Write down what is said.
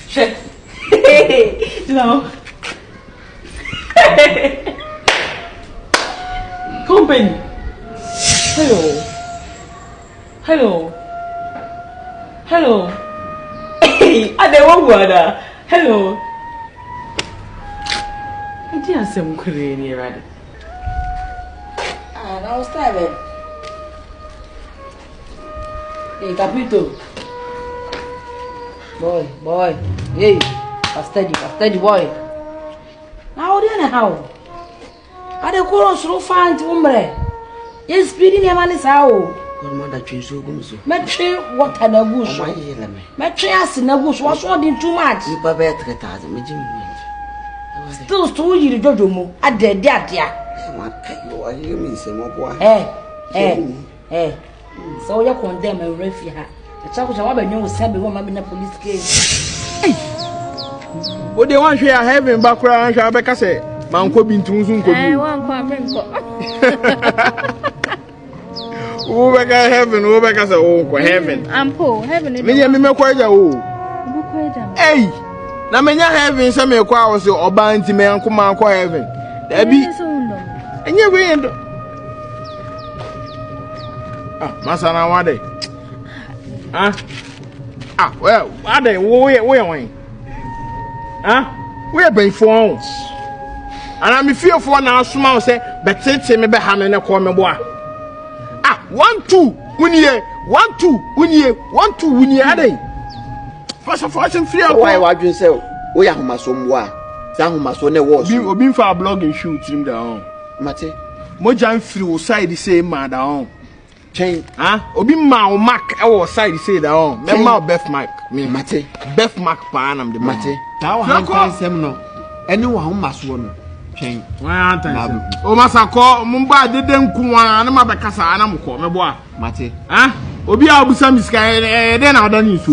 Shit. No. Company. Hello. Hello. Hello. Hey, I don't want water. Hello. I didn't say I'm crying here, right? Ah, now stop it. Hey, Capito. Boy. Hey, steady, boy. Now then how? I don't go on so far into umbre. Yes, speeding your man is how. Mother trees so good. Metri what and a bush. Metri as in a bush was wanting too much. You better get out of me, Jim. Still 2 years, Jojo. I did that, yeah. You are you mean some more boy? Eh. So you condemn and refuse her. The child was a new Sabby woman in a police case. What do you want to have in background? Rebecca said, Manco been to Zoom. I want Oh, back at heaven, oh, back as a heaven. I'm poor, heaven. Me quite a hey, now many heaven, some of your so or bind to me and come on, heaven. There be and you're going. Ah, Masana, what day? Well, what day? Where? We're by phones. And I'm fearful now, small say, but say me behind in a corner boy. 1 2 when ye 1 2 when ye 1 2 when ye ade first of all free why you say we are home so mwa say home so ne was obi fa blog and shoot him down mate mojan free side say ma down chain obi ma mark e side say down me ma beth mark me mate beth mark pa am the mate now how can sem no anyone home so no chain one time o masako mumba deden kuwa na mabekasa na mko mebo mate obi a obusa miska den na odan nso